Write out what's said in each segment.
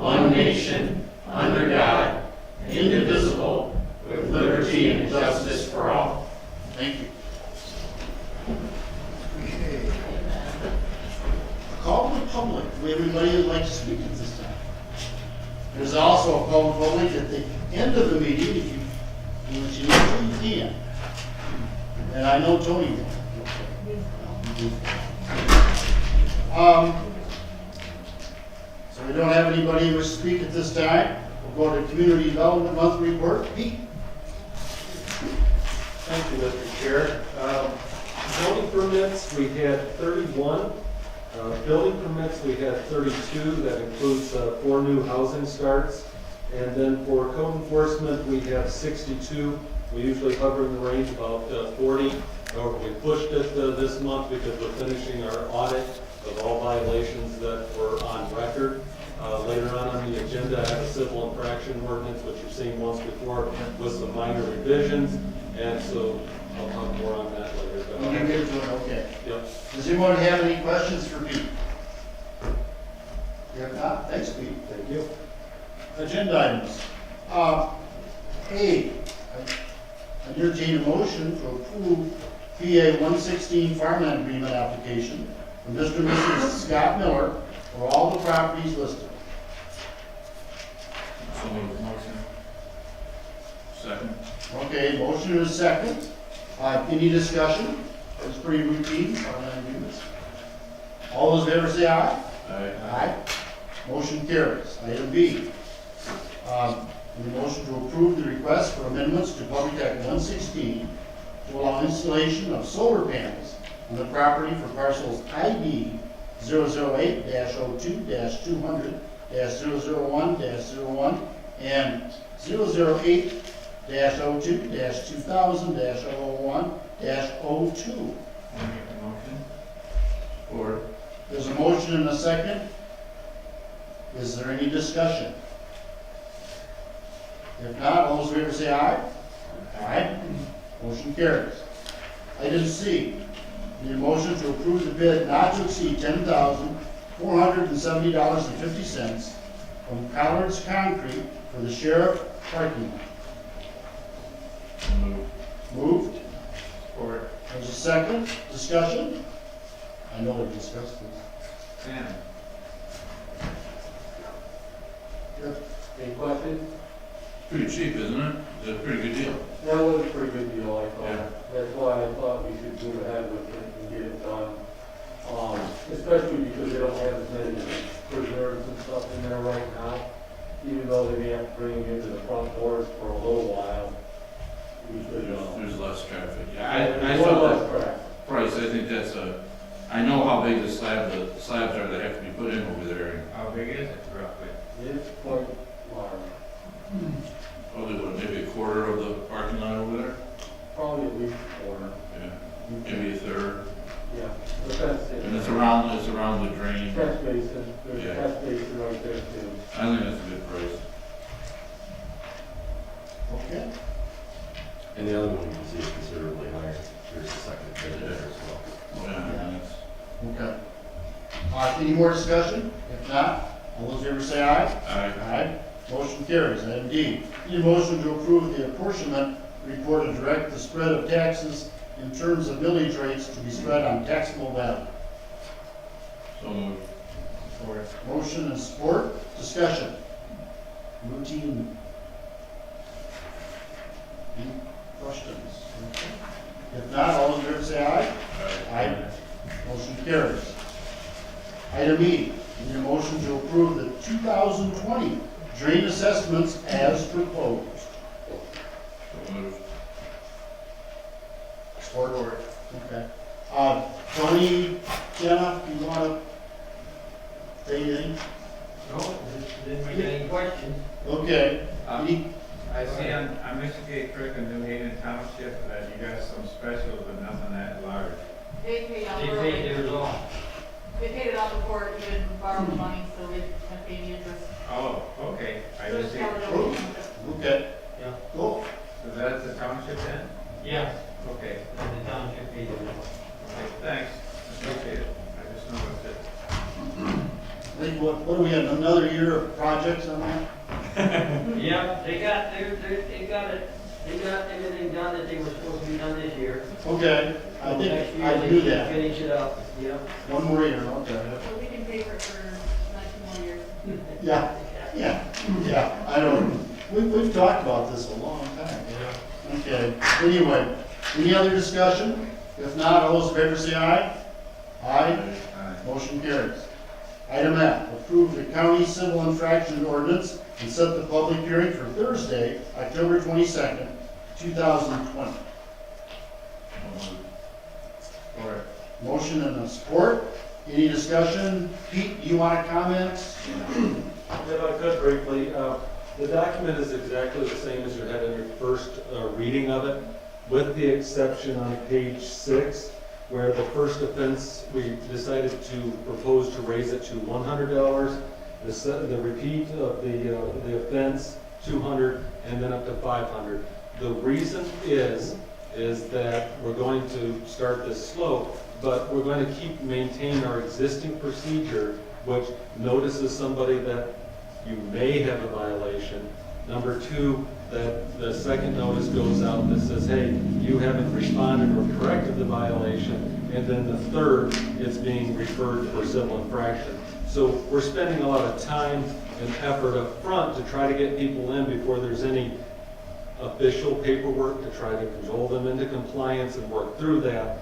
one nation, under God, indivisible, with liberty and justice for all. Thank you. Okay. Call to the public. Do we have anybody who'd like to speak at this time? There's also a call to the public at the end of the meeting, if you can. And I know Tony will. So we don't have anybody who wishes to speak at this time. We'll go to Community Development Monthly Report. Pete? Thank you, Mr. Chair. Zoning permits, we had 31. Building permits, we had 32. That includes 4 new housing starts. And then for code enforcement, we have 62. We usually hover in the range about 40. However, we pushed it this month because we're finishing our audit of all violations that were on record. Later on the agenda, I have a civil infraction ordinance, which you've seen once before, with some minor revisions. And so I'll talk more on that later. But When you get to it, okay. Yep. Does anyone have any questions for Pete? If not, thanks, Pete. Thank you. Agenda items. A, I entertain a motion to approve PA 116 farmland agreement application for Mr. and Mrs. Scott Miller for all the properties listed. So moved. Motion. Second. Okay, motion and a second. Any discussion? It's pretty routine, farmland agreements. All those in favor say aye. Aye. Aye. Motion carries. Item B. The motion to approve the request for amendments to Public Act 116 to allow installation of solar panels on the property for parcels ID 008-02-200-001-01 and 008-02-2000-001-02. I'll make the motion. Support. There's a motion and a second. Is there any discussion? If not, all those in favor say aye. Aye. Motion carries. Item C, the motion to approve the bid not to exceed $10,470.50 from Collard's Concrete for the sheriff parking lot. So moved. Moved. Support. There's a second. Discussion? I know we discussed this. Sam. Yep. Any questions? Pretty cheap, isn't it? It's a pretty good deal. That was a pretty good deal, I thought. Yeah. That's why I thought we should move ahead with it and get it done. Especially because they don't have as many prisoners and stuff in there right now. Even though they may have to bring them into the front doors for a little while. We should, There's less traffic. Yeah, I One saw less that crack. price. I think that's I know how big the slabs are that have to be put in over there. How big is it roughly? It's quite large. Probably maybe a quarter of the parking lot over there? Probably at least a quarter. Yeah. Maybe a third. Yeah. But that's it. And it's around the drain. Catch basin, there's a Yeah. catch basin right there too. I think that's a good price. Okay. And the other one you can see is considerably higher. There's a second bid there as well. Yeah. Okay. Any more discussion? If not, all those in favor say aye. Aye. Aye. Motion carries. Item D, need a motion to approve the apportionment report and direct the spread of taxes in terms of millage rates to be spread on taxable value. So moved. Support. Motion and support. Discussion. Routine. Any questions? If not, all those in favor say aye. Aye. Motion carries. Item E, need a motion to approve the 2020 drain assessments as proposed. So moved. Support. Okay. Tony, Jenna, you want to say anything? No, didn't make any questions. Okay. Any, I see on Michigan Creek and New Haven Township that you got some specials, but nothing that large. They paid out They early. paid theirs off. They paid it out before it even borrowed the money, so they have paid the interest. Oh, okay. I So just it's see. covered Oh. over. okay. Yeah. Go. So that's the township then? Yeah, Okay. and the township paid it off. Okay, thanks. Appreciate it. I just noticed it. I think what do we have, another year of project fix on that? Yeah, they got everything done that they were supposed to be done this year. Okay, I So next think year I they do should that. Finish it up, yeah. One more year, okay. So we can pay for it for not 2 more years. Yeah, I don't, we've talked about this a long time. Okay, anyway, any other discussion? If not, all those in favor say aye. Aye. Motion carries. Item F, approve the county civil infraction ordinance and set the public hearing for Thursday, October 22nd, 2020. Motion and a support. Any discussion? Pete, you want to comment? If I could briefly, the document is exactly the same as you had in your first reading of it, with the exception on page 6, where the first offense, we decided to propose to raise it to $100, the repeat of the offense, $200, and then up to $500. The reason is that we're going to start this slow, but we're going to maintain our existing procedure, which notices somebody that you may have a violation. Number 2, that the second notice goes out that says, hey, you haven't responded or corrected the violation. And then the third, it's being referred for civil infraction. So we're spending a lot of time and effort up front to try to get people in before there's any official paperwork to try to cajole them into compliance and work through that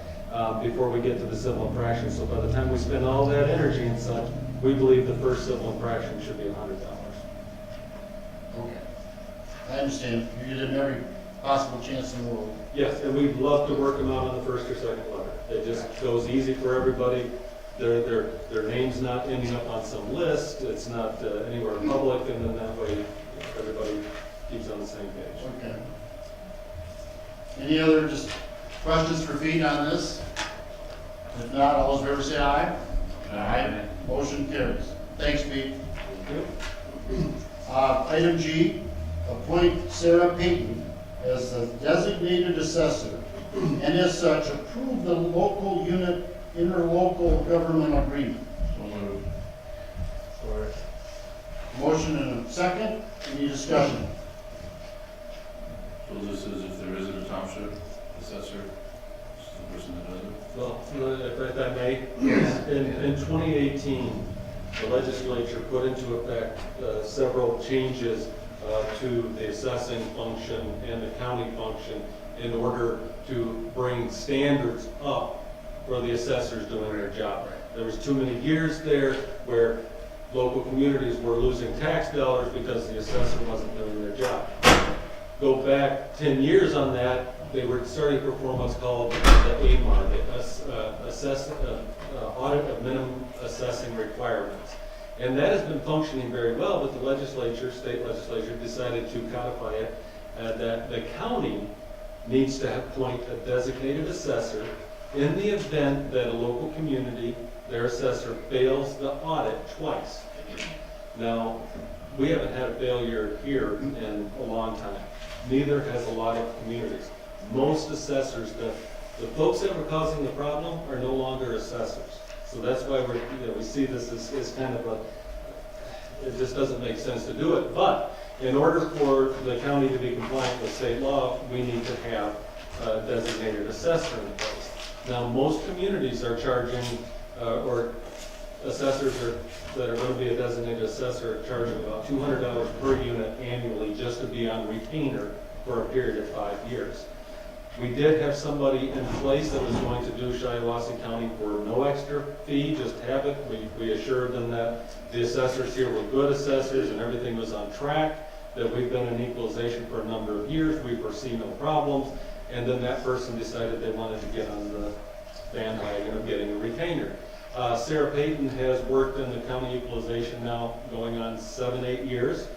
before we get to the civil infraction. So by the time we spend all that energy and such, we believe the first civil infraction should be $100. Okay. I understand. You did every possible chance in the world. Yes, and we'd love to work them out on the first or second letter. It just goes easy for everybody. Their name's not ending up on some list, it's not anywhere public, and then that way everybody keeps on the same page. Okay. Any other just questions for Pete on this? If not, all those in favor say aye. Aye. Motion carries. Thanks, Pete. Item G, appoint Sarah Payton as the designated assessor, and as such, approve the local unit interlocal government agreement. Motion and a second. Any discussion? So this is if there isn't a township assessor, it's the person that does it? Well, if I may, in 2018, the legislature put into effect several changes to the assessing function and the county function in order to bring standards up for the assessors doing their job. There was too many years there where local communities were losing tax dollars because the assessor wasn't doing their job. Go back 10 years on that, they were starting to perform what's called the AMAR, the Audit of Minimum Assessing Requirements. And that has been functioning very well, but the legislature, state legislature, decided to codify it that the county needs to appoint a designated assessor in the event that a local community, their assessor, fails the audit twice. Now, we haven't had a failure here in a long time. Neither has a lot of communities. Most assessors, the folks that were causing the problem are no longer assessors. So that's why we see this as kind of it just doesn't make sense to do it. But in order for the county to be compliant with state law, we need to have a designated assessor in place. Now, most communities are charging, or assessors that are going to be a designated assessor are charging about $200 per unit annually just to be on retainer for a period of 5 years. We did have somebody in place that was going to do Shiawassee County for no extra fee, just have it. We assured them that the assessors here were good assessors and everything was on track, that we've been in equalization for a number of years, we foresee no problems, and then that person decided they wanted to get on the bandwagon of getting a retainer. Sarah Payton has worked in the county equalization now going on 7-8 years.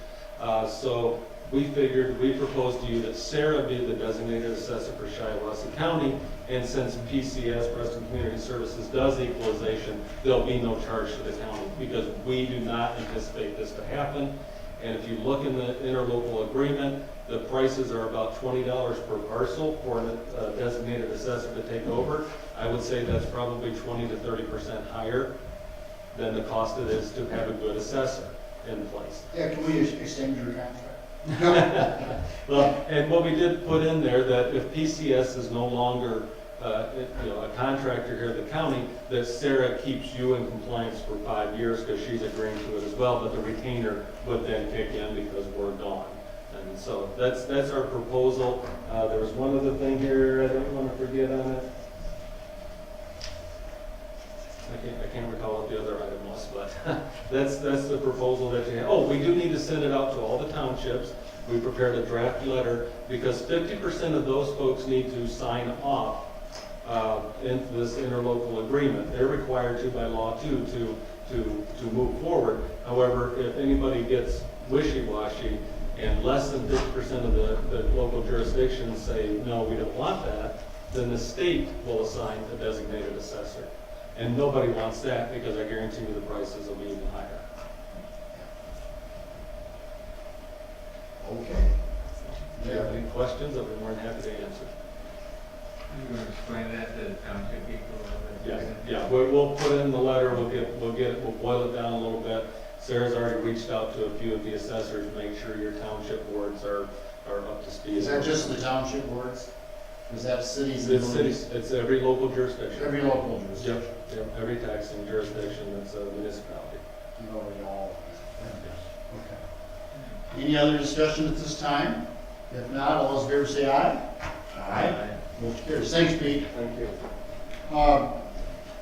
So we proposed to you that Sarah be the designated assessor for Shiawassee County, and since PCS, Preston Community Services, does equalization, there'll be no charge to the county because we do not anticipate this to happen. And if you look in the interlocal agreement, the prices are about $20 per parcel for a designated assessor to take over. I would say that's probably 20 to 30% higher than the cost it is to have a good assessor. in place. Yeah, can we extend your contract? Well, and what we did put in there, that if PCS is no longer, a contractor here at the county, that Sarah keeps you in compliance for 5 years, because she's agreeing to it as well, but the retainer would then kick in because we're gone. And so that's our proposal. There was one other thing here I don't want to forget on it. I can't recall what the other item was, but that's the proposal that you have. Oh, we do need to send it out to all the townships. We prepared a draft letter, because 50% of those folks need to sign off into this interlocal agreement. They're required to by law too, to move forward. However, if anybody gets wishy-washy and less than 50% of the local jurisdictions say, no, we don't want that, then the state will assign a designated assessor. And nobody wants that, because I guarantee you the prices will be even higher. Okay. If you have any questions, I'll be more than happy to answer. You gonna explain that to the township people? Yeah, we'll put in the letter, we'll boil it down a little bit. Sarah's already reached out to a few of the assessors to make sure your township boards are up to speed. Is that just the township boards? Is that cities? It's cities, it's every local jurisdiction. Every local jurisdiction? Yep, every taxing jurisdiction that's a municipality. You already all. Okay. Any other discussion at this time? If not, all those in favor say aye. Aye. Motion carries. Thanks, Pete. Thank you.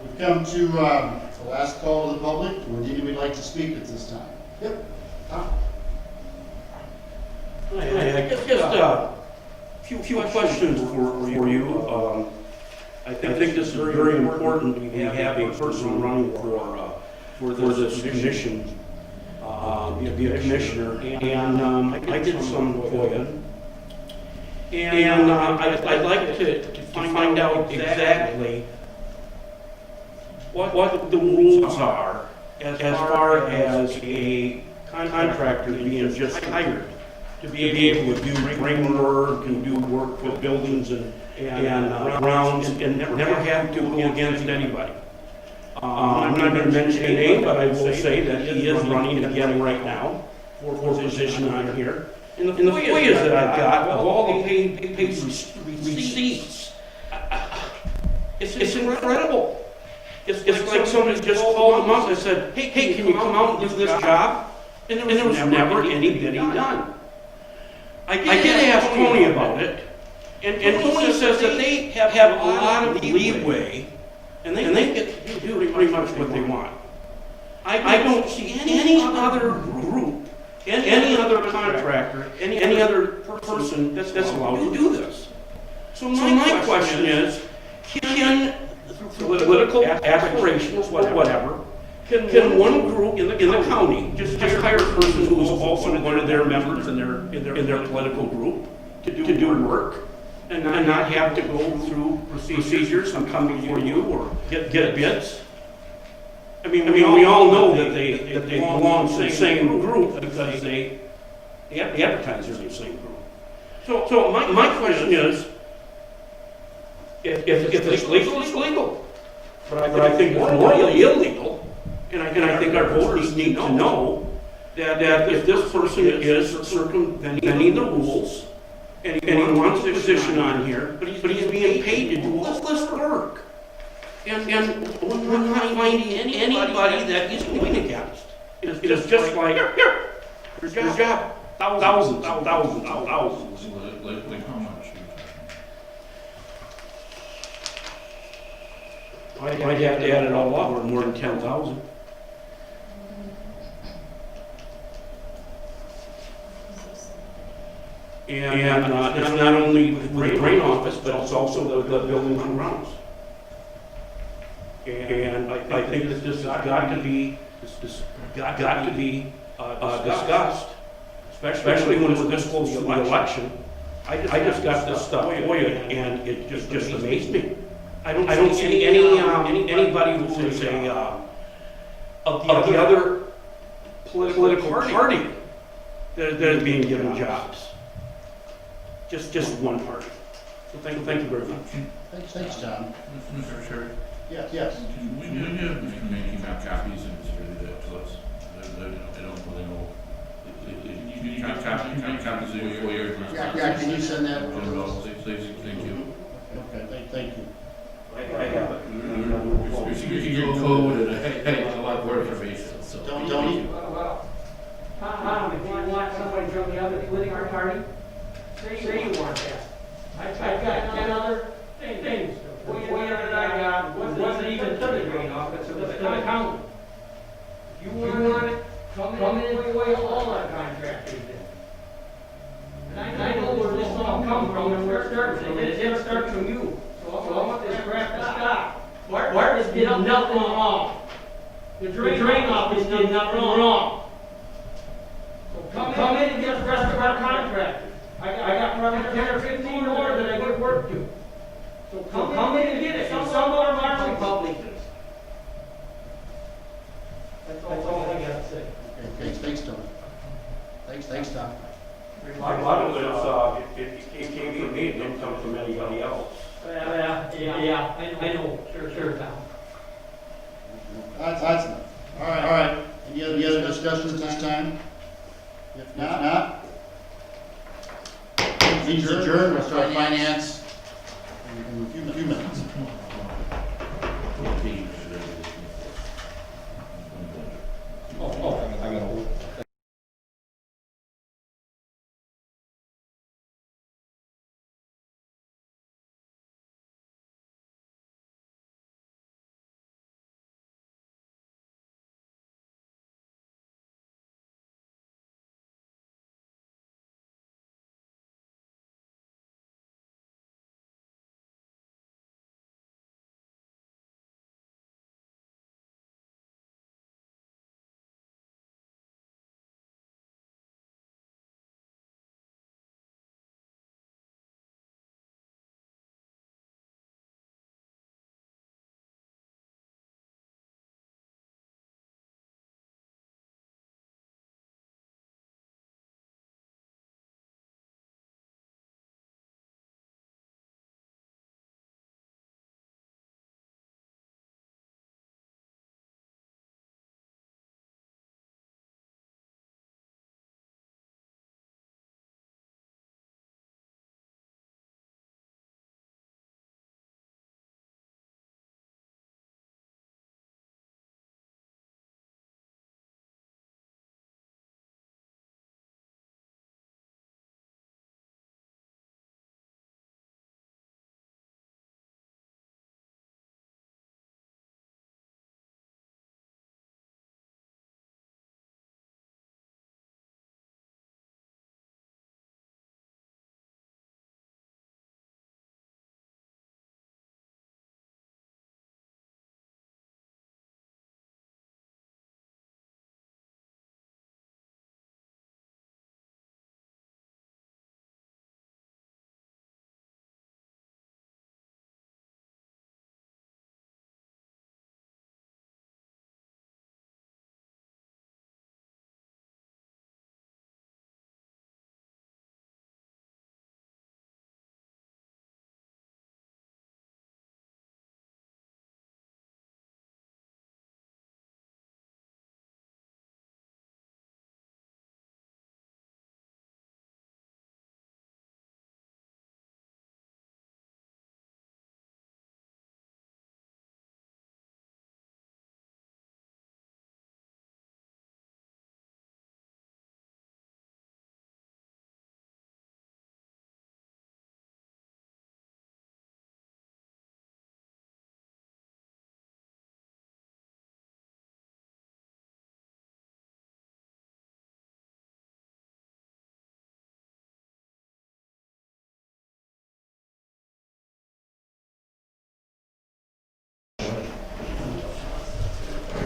We've come to the last call to the public. Would anybody like to speak at this time? Yep. Tom? Hi, just a few questions for you. I think this is very important. We have a person running for this commission, to be a commissioner, and I did some FOIA. And I'd like to find out exactly what the rules are as far as a contractor being just hired to be able to do framework and do work for buildings and grounds and never have to go against anybody. I'm not going to mention a name, but I will say that he is running again right now for position on here. And the FOIAs that I've got, of all the paid receipts, it's incredible. It's like somebody just called him up and said, hey, can you come out and do this job? And there was never any bidding done. I did ask Tony about it, and Tony says that they have a lot of leeway, and they get to do pretty much what they want. I don't see any other group, any other contractor, any other person that's allowed to do this. So my question is, can political aspirations, whatever, can one group in the county just hire a person who is also one of their members in their political group to do work and not have to go through procedures and come before you or get bids? I mean, we all know that they belong to the same group because they advertise as the same group. So my question is, if it's legal, it's legal. But I think it's morally illegal, and I think our voters need to know that if this person is circumventing the rules, and he wants a position on here, but he's being paid to do all this work, and we're not finding anybody that he's going against. It's just like, here, your job, thousands. Like how much? I'd have to add it all up, or more than 10,000. And it's not only with the drain office, but it's also the buildings and grounds. And I think that this has got to be discussed, especially when we're this close to the election. I just got this stuff FOIA'd, and it just amazed me. I don't see anybody who is of the other political party that is being given jobs. Just one party. So thank you very much. Thanks, Tom. Mr. Chair, Yes. we have Mr. Making out copies and distribute that to us. because I don't really know. You can copy the way Yeah, can you send that? Thank you. Okay, thank you. I have it. Your code and a lot more information, so. Tony? Well, Tom, if you want somebody from the other political party, say you want that. I've got 10 other things. Way that I got wasn't even to the drain office, it was to the county. If you want it, come in and way all our contractors did. And I know where this all come from and where it starts, and it didn't start from you. So I want this crap to stop. Marcus did nothing wrong. The drain office did nothing wrong. So come in and get the rest of our contractors. I got probably 10 or 15 more that I give work to. So come in and get it, some of them are Republicans. That's all I got to say. Okay, thanks, Tony. Thanks, Tom. A lot of it came from me, it didn't come from anybody else. Yeah, I know, sure, Tom. That's enough. All right. Any other discussions at this time? If not, please adjourn, we'll start finance in a few minutes. I gotta.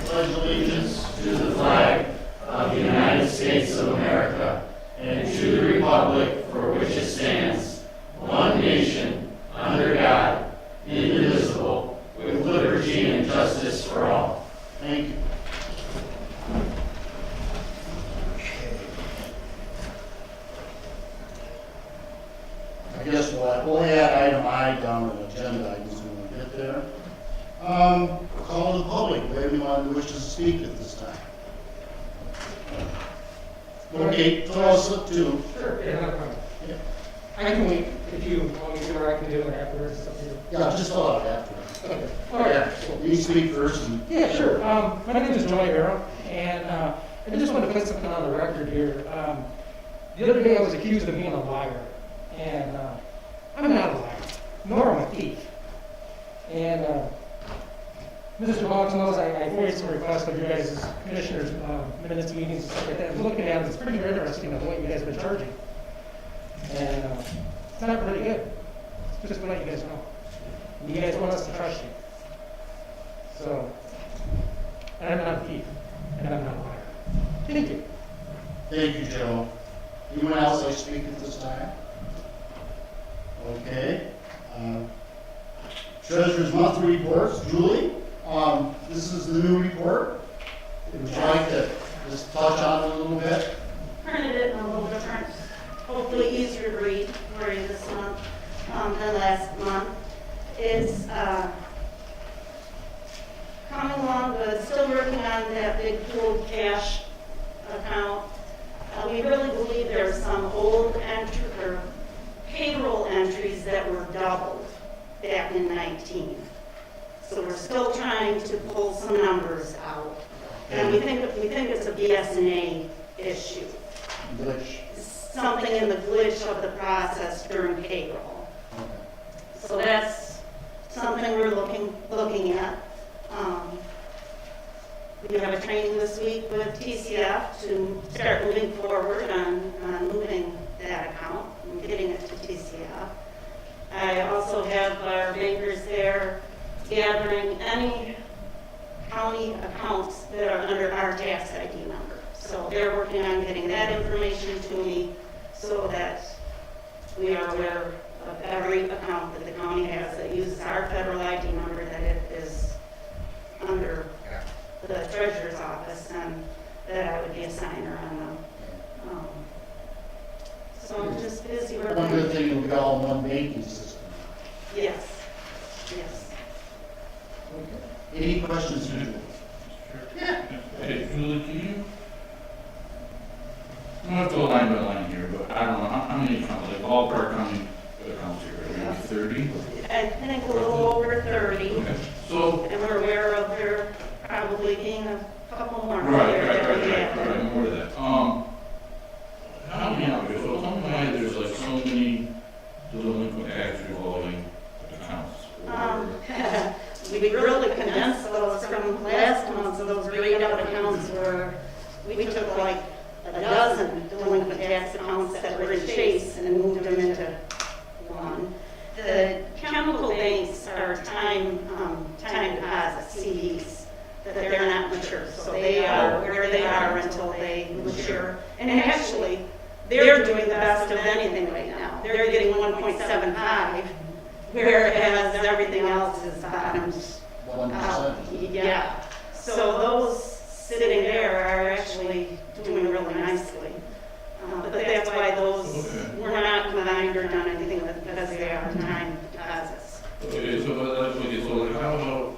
Pledge allegiance to the flag of the United States of America and to the republic for which it stands, one nation, under God, indivisible, with liberty and justice for all. Thank you. I guess we'll add item I down to the agenda items when we get there. Call to the public, if anyone wishes to speak at this time. Okay, tell us what to. Sure, yeah, no problem. Yeah. I can wait if you want me to, or I can do it afterwards, it's up to you. Yeah, just fill out after. Okay, all right, cool. You speak first and. Yeah, sure. My name is Joey Barrow, and I just want to put something on the record here. The other day I was accused of being a liar, and I'm not a liar, nor am I a thief. And Mr. Boggs knows I forwarded some requests of you guys as commissioners, minutes, meetings, and stuff like that. I was looking at it, it's pretty interesting of what you guys have been charging. And it's not really good. It's just to let you guys know. You guys want us to trust you. So, and I'm not a thief, and I'm not a liar. Thank you. Thank you, Joe. Anyone else like to speak at this time? Okay. Treasurer's monthly reports, Julie, this is the new report. Would you like to just touch on it a little bit? Printed it in a little different, hopefully easier to read for you this month than last month. It's coming along good, still working on that big pooled cash account. We really believe there are some old payroll entries that were doubled back in 19. So we're still trying to pull some numbers out. And we think it's a BS&A issue. Glitch. Something in the glitch of the process during payroll. So that's something we're looking at. We have a training this week with TCF to start moving forward on moving that account and getting it to TCF. I also have our bankers there gathering any county accounts that are under our tax ID number. So they're working on getting that information to me so that we are aware of every account that the county has that uses our federal ID number, that it is under the treasurer's office, and that I would be a signer on them. So I'm just busy working. One good thing, it'll be all in one banking system. Yes, yes. Any questions, for Julie? Hey, Julie, can you? I'm gonna have to go line by line here, but I don't know, how many accounts, like ballpark, how many accounts here, maybe 30? I think a little over 30, Okay, so, and we're aware of there probably being a couple more. right, more of that. How many out there, so tell me why there's like so many delinquent tax revolving accounts? We really condensed those from last month, so those grayed out accounts were, we took like a dozen delinquent tax accounts that were in Chase and moved them into one. The chemical banks are time deposits, CDs, that they're not mature, so they are where they are until they mature. And actually, they're doing the best of anything right now. They're getting 1.75, whereas everything else is bottomed 1%. Yeah. So those sitting there are actually doing really nicely. But that's why those were not combined or done anything with, because they are time deposits. Okay, so like how about,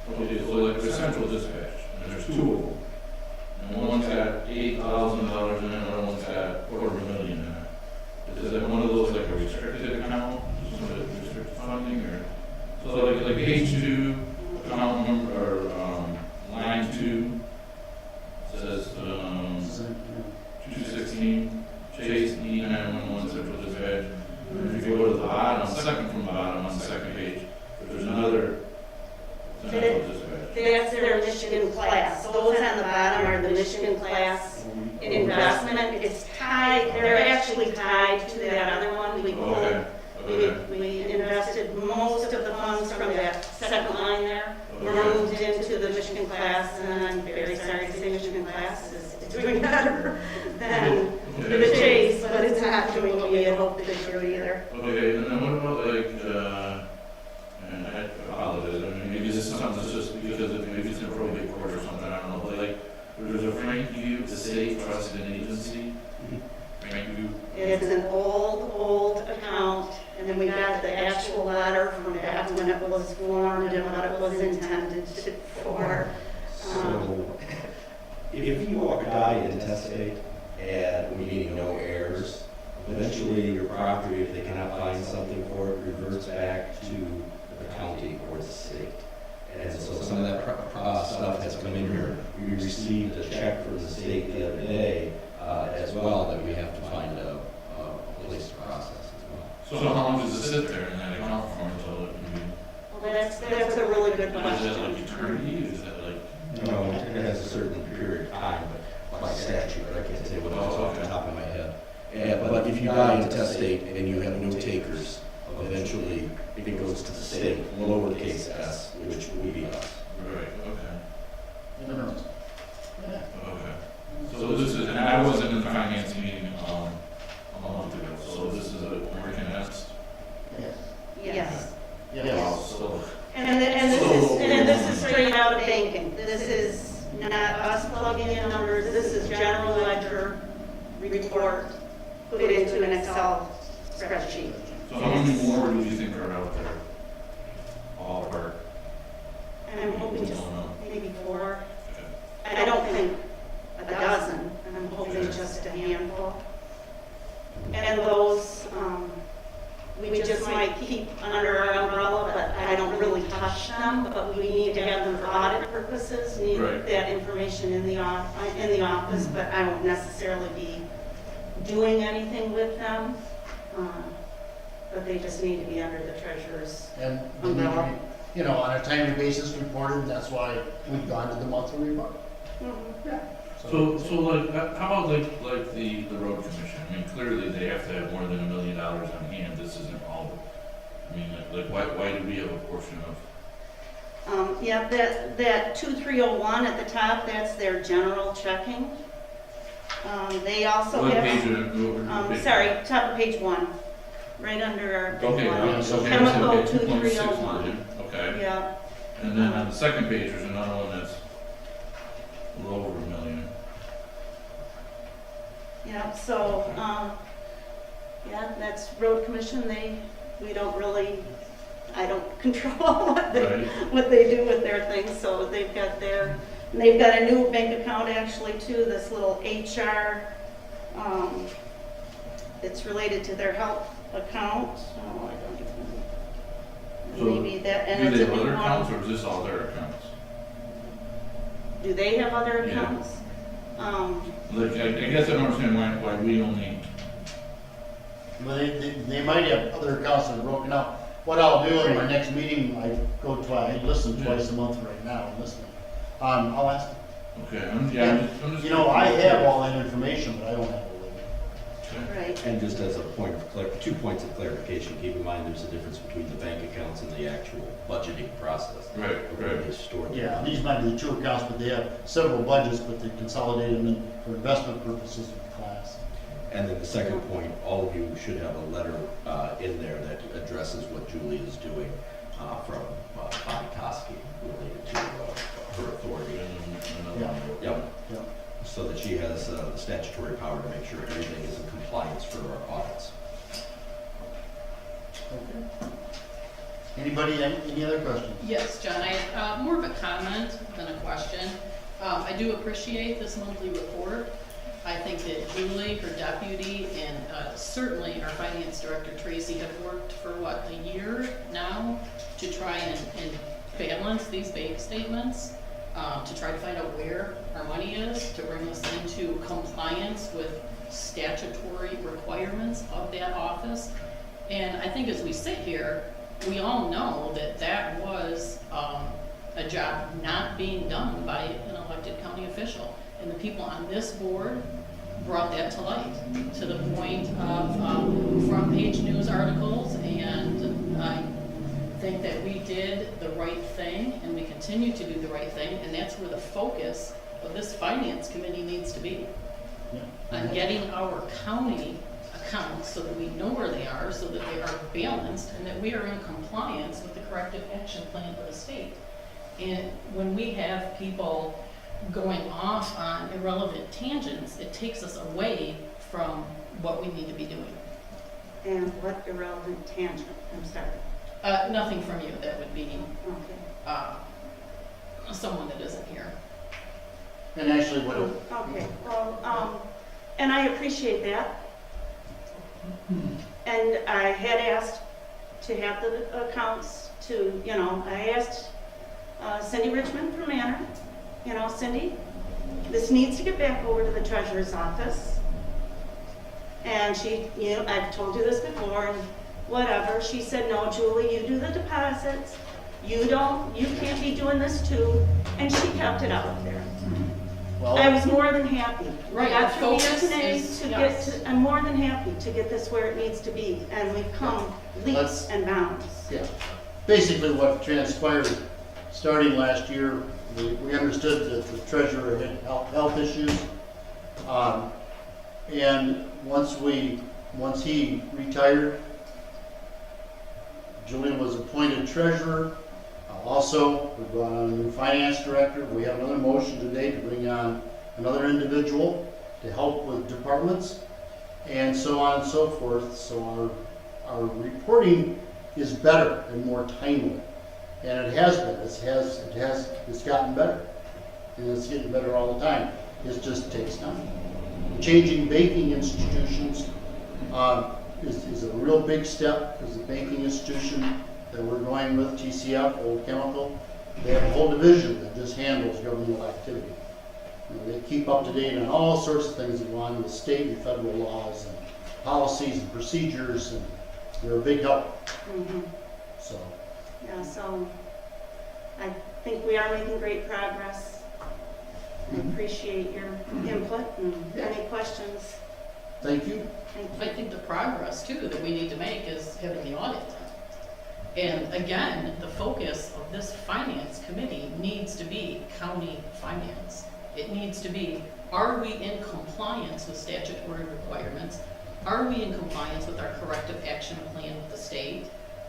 so like the central dispatch, and there's two of them. And one's got $8,000 in it, and another one's got $250,000 in it. Is that one of those like a restricted account, some of the restricted funding, or? So like page 2, account number, or line 2, says 216, Chase E911 Central Dispatch. And if you go to the bottom, second from the bottom on the second page, there's another Central Dispatch. That's their Michigan class. Those on the bottom are the Michigan class investment. It's tied, they're actually tied to that other one. We pulled, we invested most of the funds from that second line there. We're moved into the Michigan class, and I'm very sorry to say Michigan class is doing better than the Chase, but it's not doing what we had hoped this year either. Okay, and then what about like, and I apologize, I mean, maybe this is something that's just because maybe it's in a probate court or something, I don't know, but like, there's a Frank U estate trust and agency. Frank U. It's an old account, and then we got the actual letter from back when it was formed and what it was intended for. So, if you die intestate meaning no heirs. Eventually, your property, if they cannot find something for it, reverts back to the county or the state. And so some of that stuff has come in here. We received a check from the state the other day as well that we have to find a place to process as well. So how long does it sit there in that account for until it can be? Well, that's a really good Is that like question. eternity? Is that like? No, it has a certain period of time, but by statute, I can't say what it's off the top of my head. But if you die intestate and you have no takers, eventually it goes to the state, lowercase s, which would be us. Right, okay, Interesting. Yeah. okay. So this is, and I wasn't in the finance meeting, a month ago, so this is a American Nest. Yes. Yes. Yes. So, And this is straight out of banking. This is not us plugging in numbers, this is general ledger report put into an Excel spreadsheet. so how many more do you think are out there? All apart? And I'm hoping just Don't know. maybe 4. Okay. I don't think a dozen, I'm hoping just a handful. And those, we just might keep under our umbrella, but I don't really touch them, but we need to have them for audit purposes, need Right. that information in the office, but I won't necessarily be doing anything with them. But they just need to be under the treasurer's And they need to be, you know, on a timely basis reported, that's why we've gone to the monthly report. So like, how about like the road commission? I mean, clearly they have to have more than $1 million on hand. This isn't all, I mean, like why do we have a portion of? Yeah, that 2301 at the top, that's their general checking. They also What have. page are you? Sorry, top of page 1, right under our big Okay, one. okay, so Chemical okay, 2.6 2301. million, okay. Yeah, And then on the second page, there's another one that's a little over $1 million. yeah, so, yeah, that's road commission, we don't really, I don't control Right. what they do with their things, so they've got a new bank account actually too, this little HR, it's related to their health account, oh, I don't So, even, maybe that, and Do it's they a have new other accounts one. or is this all their accounts? Do they have other Yeah. accounts? Like, I guess I don't understand why we only, But they might have other accounts that are broken out. What I'll do in my next meeting, I listen twice a month right now, I'm listening. I'll ask them. okay, I'm just. You know, I have all that information, but I don't have the limit. Okay. Right. And just as a point of 2 points of clarification, keep in mind there's a difference between the bank accounts and the actual budgeting process. Right, Where right. they store them. Yeah, these might be the 2 accounts, but they have several budgets, but they consolidate them in for investment purposes with the class. And then the second point, all of you should have a letter in there that addresses what Julie is doing from Bonnie Koski related to her authority. Yeah. Yep. Yeah. So that she has the statutory power to make sure everything is in compliance for our audits. Okay. Anybody, any other questions? Yes, John, I have more of a comment than a question. I do appreciate this monthly report. I think that Julie, her deputy, and certainly our finance director, Tracy, have worked for, a year now to try and balance these bank statements, to try to find out where our money is, to bring us into compliance with statutory requirements of that office. And I think as we sit here, we all know that that was a job not being done by an elected county official. And the people on this board brought that to light, to the point of front page news articles, and I think that we did the right thing, and we continue to do the right thing, and that's where the focus of this finance committee needs to be. Yeah. On getting our county accounts so that we know where they are, so that they are balanced, and that we are in compliance with the corrective action plan of the state. And when we have people going off on irrelevant tangents, it takes us away from what we need to be doing. And what irrelevant tangent, I'm sorry. Nothing from you, that would be Okay. someone that isn't here. And actually, what, Okay, well, And I appreciate that. And I had asked to have the accounts to, I asked Cindy Richmond from Manor, Cindy, this needs to get back over to the treasurer's office. And she, I've told you this before, and whatever, she said, no, Julie, you do the deposits, you can't be doing this too, and she kept it out there. I Well, was more than happy. Right, I got the through here focus today is- to yes. get to, I'm more than happy to get this where it needs to be, and we've come leaps Let's- and bounds. yeah, basically what transpired, starting last year, we understood that the treasurer had health issues. And once he retired, Julian was appointed treasurer. Also, we brought on a new finance director. We have another motion today to bring on another individual to help with departments, and so on and so forth. So our reporting is better and more timely, and it has been. It's gotten better, and it's getting better all the time. It just takes time. Changing banking institutions is a real big step, because the banking institution that we're going with, TCF, Old Chemical, they have a whole division that just handles governmental activity. They keep up to date on all sorts of things that go on with state and federal laws and policies and procedures, and they're a big help. Mhm. So, Yeah, so I think we are making great progress. I appreciate your input and any questions. thank you. Thank I you. think the progress too that we need to make is having the audit done. And again, the focus of this finance committee needs to be county finance. It needs to be, are we in compliance with statutory requirements? Are we in compliance with our corrective action plan with the state?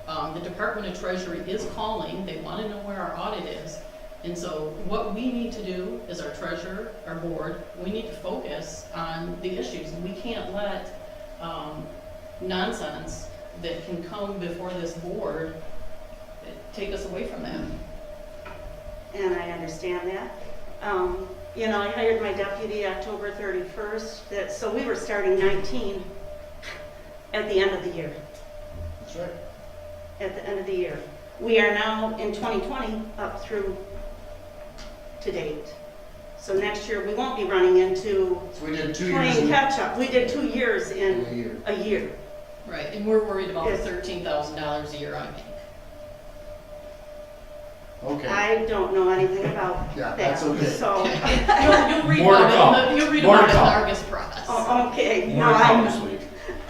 The Department of Treasury is calling, they want to know where our audit is. And so what we need to do as our treasurer, our board, we need to focus on the issues. And we can't let nonsense that can come before this board take us away from that. And I understand that. I hired my deputy October 31st, so we were starting 19 at the end of the year. That's right. At the end of the year. We are now in 2020 up through to date. So next year, we won't be running into So we did 2 years playing in catch-up. We did 2 years in a year. a year. Right, and we're worried about the Yes. $13,000 a year, I think. Okay, I don't know anything about Yeah, that. that's okay. So, You'll read More to about it, come. you'll read More to about it in come. Argus Press. oh, okay. More No, to come this week.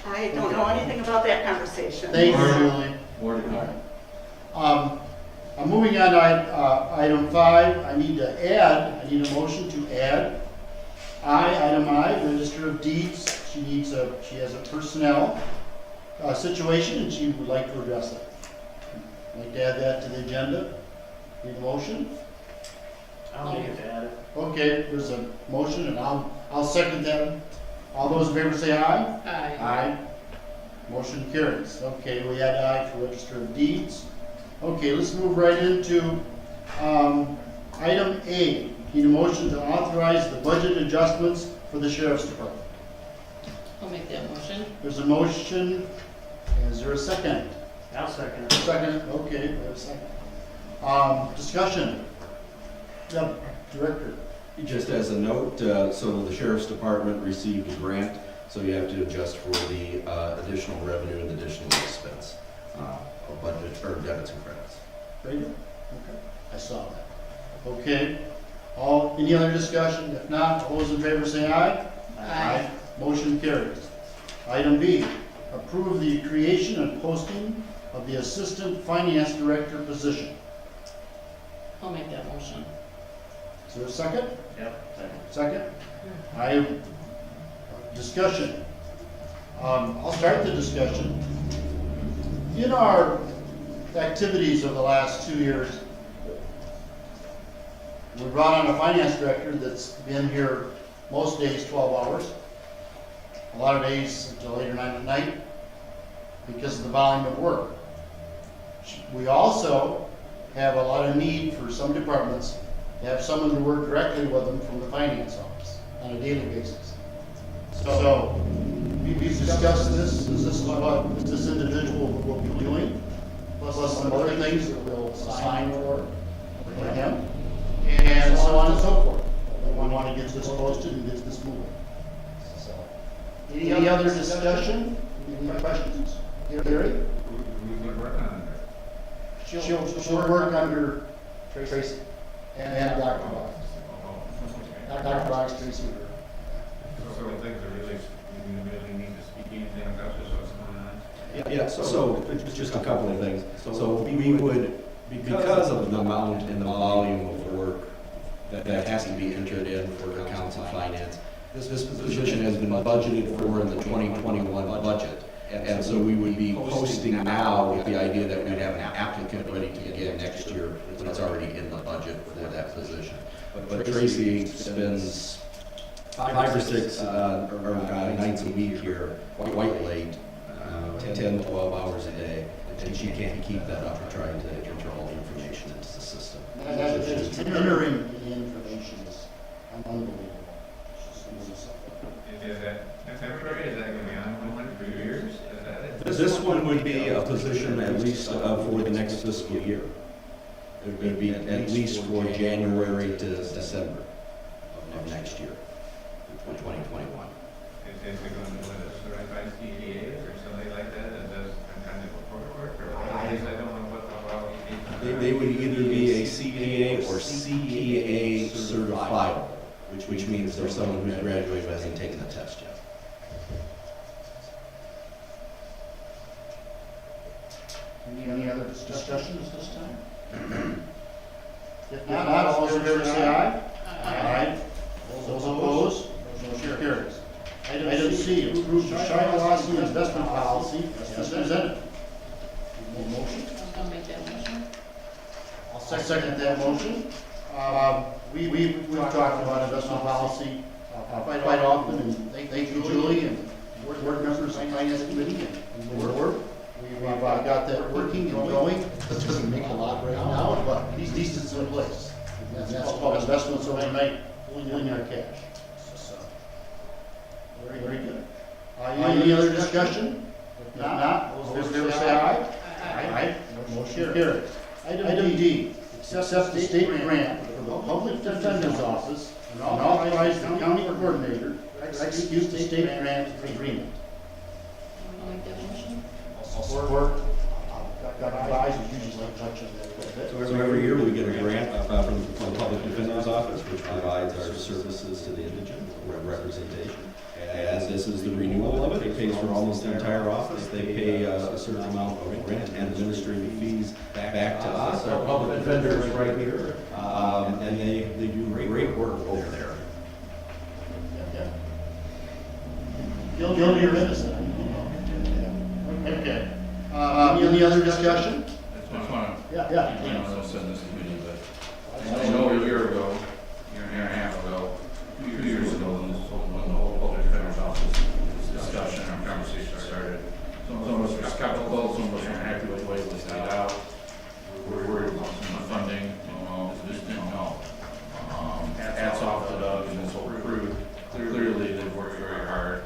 I don't know anything about that conversation. thank you, Julie. More to come. I'm moving on to item 5. I need a motion to add item I, Register of Deeds. She has a personnel situation, and she would like to address it. I'd like to add that to the agenda. Need a motion? I'll make it to add it. Okay, there's a motion, and I'll second that. All those in favor say aye. Aye. Aye. Motion carries. Okay, we had aye for Register of Deeds. Okay, let's move right into item A. Need a motion to authorize the budget adjustments for the Sheriff's Department. I'll make that motion. There's a motion. Is there a second? I'll second it. Second, okay, we have a second. Discussion. Yep, Director. Just as a note, so the sheriff's department received a grant, so you have to adjust for the additional revenue and additional expense of budget, or debits and credits. Ready? Okay, I saw that. Okay, any other discussion? If not, all those in favor say aye. Aye. Motion carries. Item B, approve the creation and posting of the Assistant Finance Director position. I'll make that motion. Is there a second? Yep, second. Second? Discussion. I'll start the discussion. In our activities of the last 2 years, we brought on a finance director that's been here most days 12 hours, a lot of days until later at night because of the volume of work. We also have a lot of need for some departments to have someone to work directly with them from the finance office on a daily basis. So, we've discussed this is what this individual will be doing, plus some other things that we'll assign for him, and so on and so forth. We want to get this posted and get this moving. So, any other discussion? Any questions? Gary? We work on it. She'll work under Tracy and Dr. Box. Dr. Box, Tracy. So things are really, we really need to speak anything about this, what's going on? Yeah, so just a couple of things. So we would, because of the amount and the volume of work that has to be entered in for accounts and finance, this position has been budgeted for in the 2021 budget. And so we would be posting now with the idea that we'd have an applicant ready to begin next year when it's already in the budget for that position. But Tracy spends 5 or 6 nights a week here, quite late, 10, 12 hours a day, and she can't keep that up trying to enter all the information into the system. Just entering the information is unbelievable. Is that temporary, is that going to be ongoing for years? Is that it? This one would be a position at least for the next fiscal year. It would be at least for January to December of next year, 2021. Is it going to be with a certified CPA or something like that that does some kind of report work? Or I don't know what the law is. They would either be a CPA or CPA certified, which means there's someone who's graduated but hasn't taken the test yet. Any other discussions this time? If not, all those in favor say aye. Aye. Those opposed, motion carries. Item C, approve the Shiawassee investment policy as presented. Need a motion? I'll make that motion. I'll second that motion. We've talked about investment policy quite often, and thank you, Julie, and board members, and finance committee, and the board. We've got that working and going. This doesn't make a lot right now, but these is in place. And that's called investments overnight, pulling our cash. So, very good. Any other discussion? If not, those in favor say aye. Aye. Motion carries. Item D, accept the state grant for the Public Defender's Office and authorize the county coordinator to execute the state grant agreement. I'll make that motion. Support. Got advised, we usually like touching that a little bit. So every year we get a grant from the Public Defender's Office, which provides our services to the indigent representation. As this is the renewal of it, it pays for almost the entire office. They pay a certain amount of rent and administrative fees back to us. Our public defender is right here, and they do great work over there. You'll be remiss. Okay. Any other discussion? That's one. Yeah. I don't know if I said this in the meeting, but I know a year ago, year and a half ago, 2 years ago, when the whole public defender's office discussion and conversation started, some of us were skeptical, some of us weren't happy with the way it was laid out. We were worried about some of the funding, just didn't know. Hats off to Doug and his whole crew. Clearly, they've worked very hard.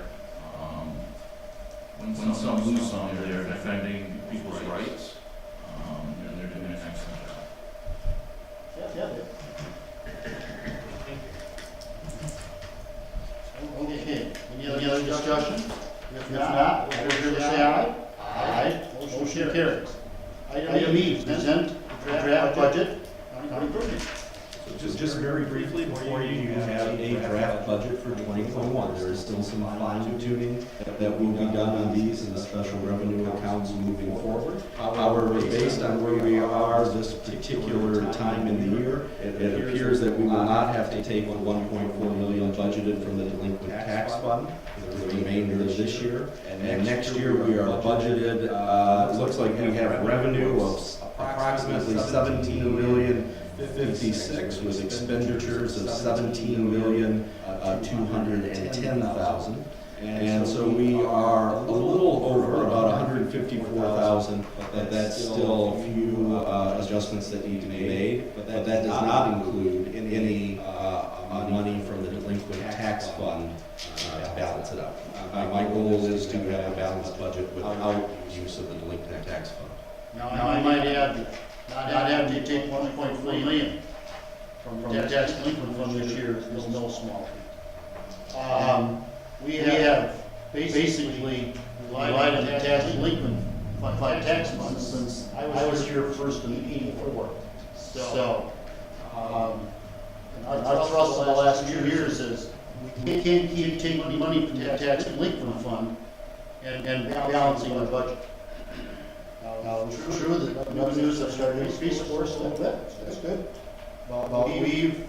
When some lose some, they're defending people's rights, and they're doing an excellent job. Okay. Any other discussion? If not, all those in favor say aye. Aye. Motion carries. Item E, present the draft budget. County Coordinator. Just very briefly, before you have a draft budget for 2021, there is still some fine tuning that will be done on these and the special revenue accounts moving forward. However, based on where we are this particular time in the year, it appears that we will not have to take the $1.4 million budgeted from the delinquent tax fund for the remainder of this year. And next year, we are budgeted, it looks like we have revenue of approximately $17,056,000 with expenditures of $17,210,000. And so we are a little over about $154,000, but that's still a few adjustments that need to be made. But that does not include any money from the delinquent tax fund, balance it out. My goal is to have a balanced budget without use of the delinquent tax fund. Now, I might add, not having to take 1.3 million from the tax delinquent fund this year is no small feat. We have basically relied on the tax delinquent fund tax funds since I was here first in '84. So, our thrust in the last few years is we can't keep taking money from the tax delinquent fund and balancing our budget. Now, it's true that revenues have started to increase for us a little bit, that's good. But we've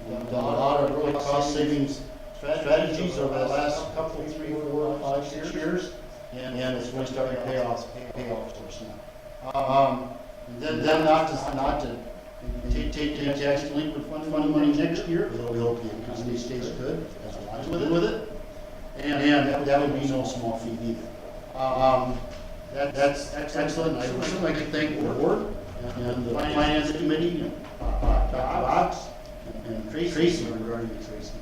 done a lot of really cost savings strategies over the last couple, 3, 4, 5, 6 years, and it's really starting to pay off for us now. Then not to take tax delinquent fund money next year, we hope the economy stays good, as well with it, and that would be no small feat either. That's excellent. I would certainly like to thank the board and the finance committee, and Bob and Tracy regarding Tracy.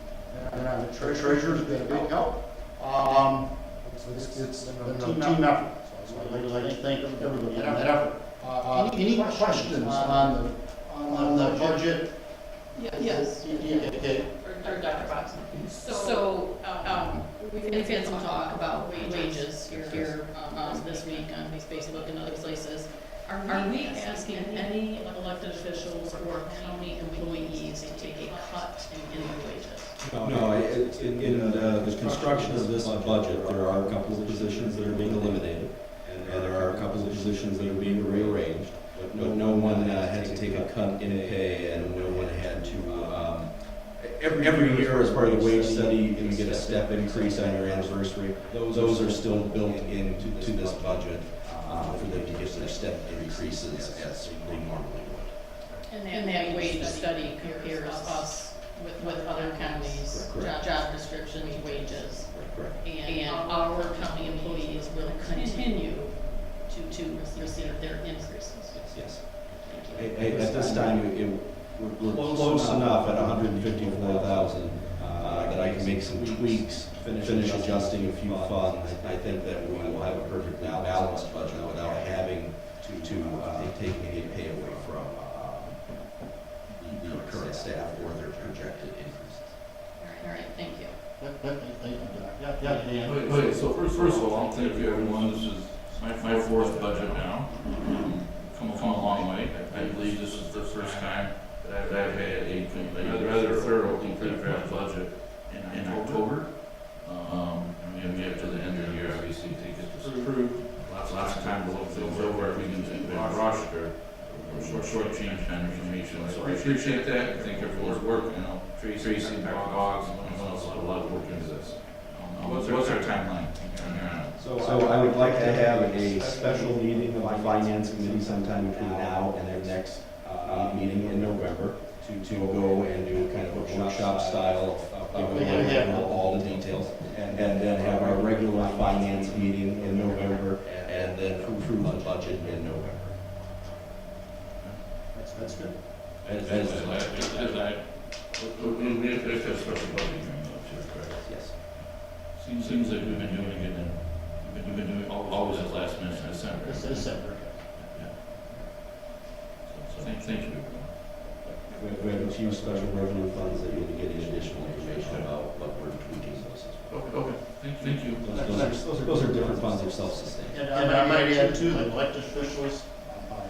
And the treasurer's been a big help. It's been a team effort. So I'd like to thank everybody for that effort. Any questions on the budget? Yes. Okay. Or Dr. Boxon. So, we've had some talk about wages here this week on Facebook and other places. Are we asking any elected officials or county employees to take a cut in their wages? No, in the construction of this budget, there are a couple of positions that are being eliminated, and there are a couple of positions that are being rearranged, but no one had to take a cut in pay, and no one had to, every year as part of the wage study, you get a step increase on your anniversary. Those are still built into this budget for them to get their step increases as they normally would. And that wage study compares us with other counties' job descriptions, wages. Correct. And our county employees will continue to receive their increases. Yes. At this time, we're close enough at 154,000 that I can make some tweaks, finish adjusting a few funds. I think that we will have a perfectly balanced budget without having to take any pay away from the current staff or their projected increases. All right, thank you. Thank you, Doc. Yeah, Dan. Wait, so first of all, thank you everyone, this is my fourth budget now. Come a long way. I believe this is the first time that I've had a rather thorough pre-draft budget in October. And we get to the end of the year, obviously, to get this approved. Lots of time to look things over, we can rush or short-change kind of information. So I appreciate that, I think everyone's work, Tracy, Dogs, and everyone else put a lot of work into this. What's our timeline? So I would like to have a special meeting of my finance committee sometime between now and their next meeting in November to go and do kind of a workshop style of all the details, and then have our regular finance meeting in November, and then approve the budget in November. That's good. We have to have special budget hearing though, too, correct? Yes. Seems like we've been doing it we've been doing always at last minute in December. December. Yeah. So thank you. We have a few special revenue funds that you'll be getting additional information about, but we're tweaking those as well. Okay, thank you. Those are different funds, are self-sustained. And I might add too, the elected officials,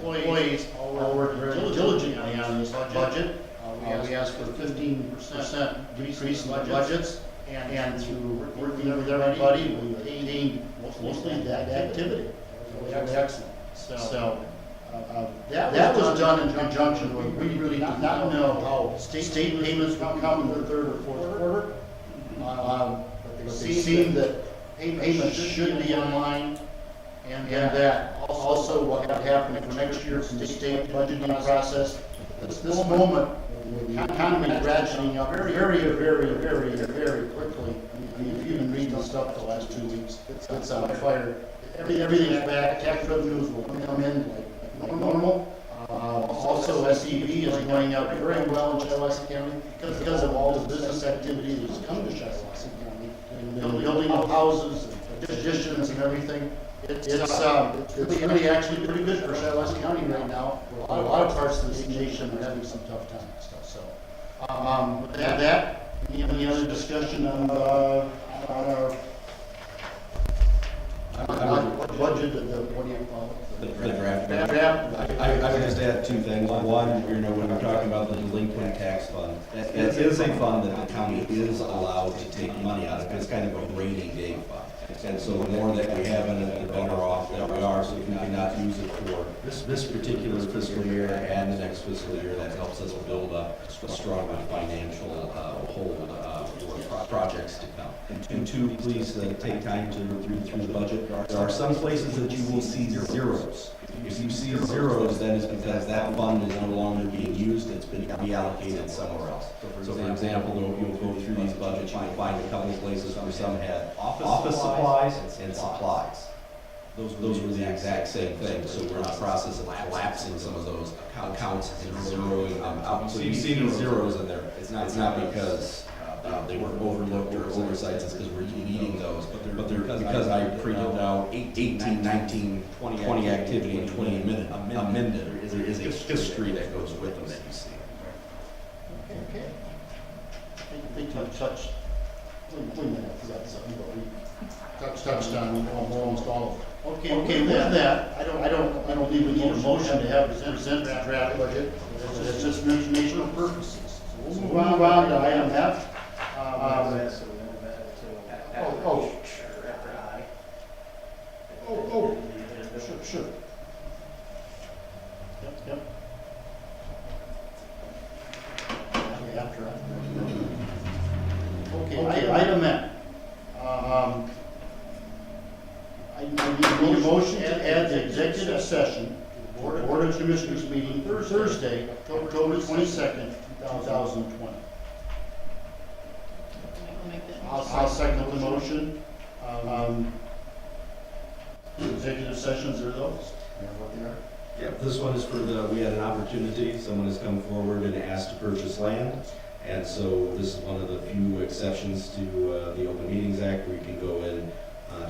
employees, all work very diligently on this budget. We asked for 15% decrease in budgets, and through working with everybody, we attained mostly that activity. That was excellent. So, that was done in conjunction with, we really did not know how state payments would come in the third or fourth quarter. But it seemed that payments should be in line, and that also what had happened for next year from the state budgeting process. This moment, the economy is ratcheting up very quickly. I mean, if you've been reading the stuff the last 2 weeks, it's on fire. Everything's back, tax revenues will come in like normal. Also, SEV is going up very well in Shiawassee County because of all the business activity that's come to Shiawassee County. And the building of houses, and additions and everything. It's really actually pretty good for Shiawassee County right now. A lot of parts of this nation are having some tough times. So, with that, any other discussion on our budget, what do you call it? The draft. Draft. I would just add two things. One, when we're talking about the delinquent tax fund, that is a fund that the county is allowed to take money out of. It's kind of a rainy day fund. And so the more that we have in it, the better off that we are. So if we cannot use it for this particular fiscal year and the next fiscal year, that helps us build up a stronger financial hold for projects to come. And two, please take time to read through the budget. There are some places that you will see zeros. If you see zeros, that is because that fund is no longer being used, it's been reallocated somewhere else. So for example, you'll go through these budgets, you might find a couple of places where some had office supplies and supplies. Those were the exact same thing, so we're in the process of collapsing some of those accounts and zeroing them out. So you see these zeros in there, it's not because they were overlooked or oversights, it's because we're deleting those. But they're because I printed out 18, 19, 20 activity and 20 amended. There is a history that goes with them that you see. Okay. I think I've touched, wait a minute, I forgot something, but we touched on almost all of it. Okay, with that, I don't think we need a motion to have present the draft budget. It's just for informational purposes. So we'll move on to item F. Sure. Yep. After. Okay, item F. I need a motion to add the executive session to the Board of Commissioners meeting Thursday, October 22nd, 2020. I'll make that I'll second the motion. Executive sessions are those? What they are? Yeah, this one is for we had an opportunity, someone has come forward and asked to purchase land. And so this is one of the few exceptions to the Open Meetings Act where you can go in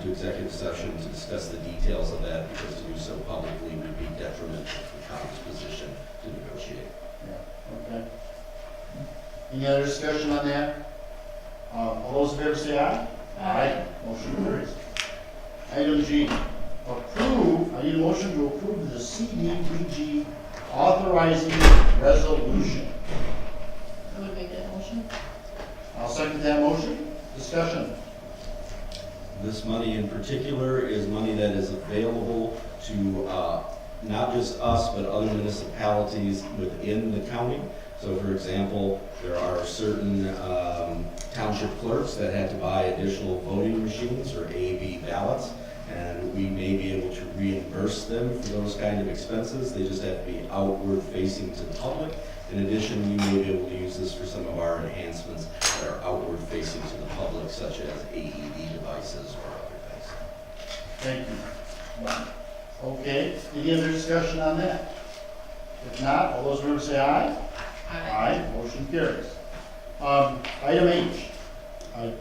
to executive session to discuss the details of that, because to do so publicly would be detrimental to the county's position to negotiate. Yeah, okay. Any other discussion on that? All those in favor say aye. Aye. Motion carries. Item G, I need a motion to approve the CDBG authorizing resolution. I would make that motion. I'll second that motion. Discussion. This money in particular is money that is available to not just us, but other municipalities within the county. So for example, there are certain township clerks that had to buy additional voting machines or A/B ballots, and we may be able to reimburse them for those kind of expenses. They just have to be outward facing to the public. In addition, we may be able to use this for some of our enhancements that are outward facing to the public, such as AED devices or other things. Thank you. Okay, any other discussion on that? If not, all those in favor say aye. Aye. Motion carries. Item H, I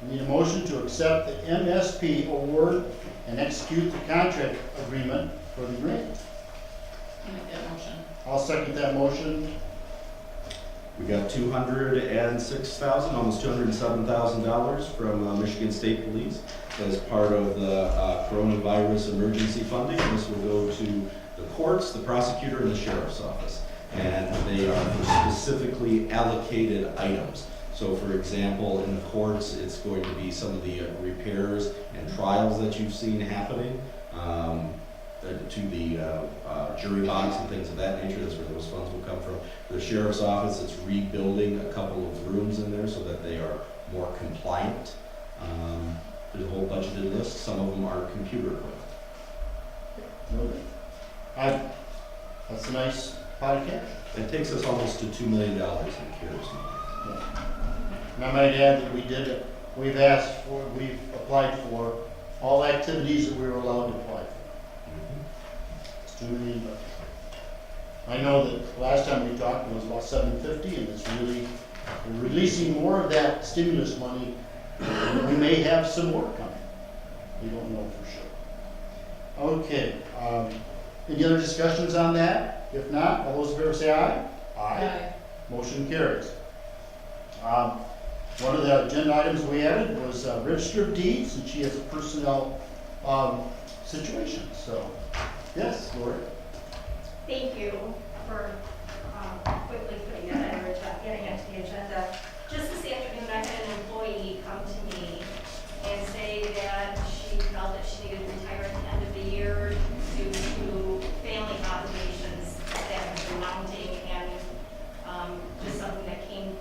need a motion to accept the MSP award and execute the contract agreement for the grant. I'll make that motion. I'll second that motion. We got $206,000, almost $207,000 from Michigan State Police as part of the coronavirus emergency funding. This will go to the courts, the prosecutor, and the sheriff's office. And they are for specifically allocated items. So for example, in the courts, it's going to be some of the repairs and trials that you've seen happening. To the jury box and things of that nature. That's where those funds will come from. For the sheriff's office, it's rebuilding a couple of rooms in there so that they are more compliant. There's a whole budgeted list. Some of them are computer equipment. That's a nice pot of cash. It takes us almost to $2 million in CARES money. And I might add that we've applied for all activities that we were allowed to apply for. It's $2 million. I know that last time we talked, it was about $750, and it's really, we're releasing more of that stimulus money. We may have some more coming. We don't know for sure. Okay, any other discussions on that? If not, all those in favor say aye. Aye. Motion carries. One of the agenda items we added was register of deeds, and she has a personnel situation, so, yes, Lori? Thank you for quickly putting that on your agenda, getting it to the agenda. Just this afternoon, I had an employee come to me and say that she felt that she needed to retire at the end of the year due to family obligations that have been mounting, and just something that came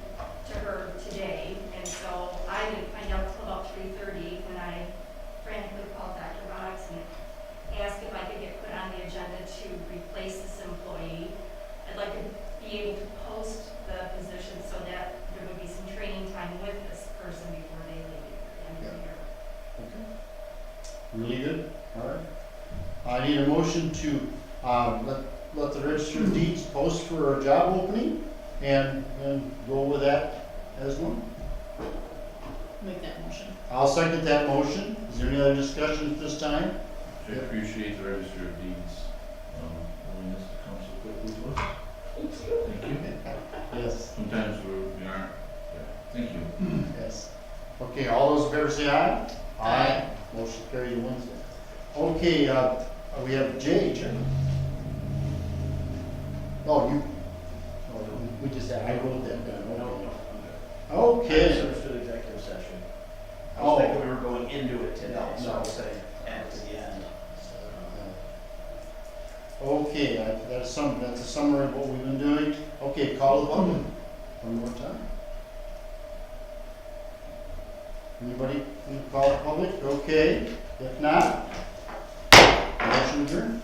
to her today. And so I didn't find out until about 3:30 when I frantically called Dr. Boggs and asked if I could get put on the agenda to replace this employee. I'd like to be able to post the position so that there would be some training time with this person before they leave at the end of the year. Really good, all right. I need a motion to let the register of deeds post for a job opening and go with that as one. Make that motion. I'll second that motion. Is there any other discussion at this time? I appreciate the register of deeds, willingness to come so quickly to us. Thank you. Yes. Sometimes we aren't, yeah, thank you. Yes. Okay, all those in favor say aye. Aye. Motion carried Wednesday. Okay, we have Jay. Oh, you, oh, we just, I wrote that down. Okay. I understood executive session. I Oh. was thinking we were going into it today, so No. I'll say add to the end. Okay, that's a summary of what we've been doing. Okay, call the vote one more time. Anybody can call the public? Okay, if not, motion adjourned.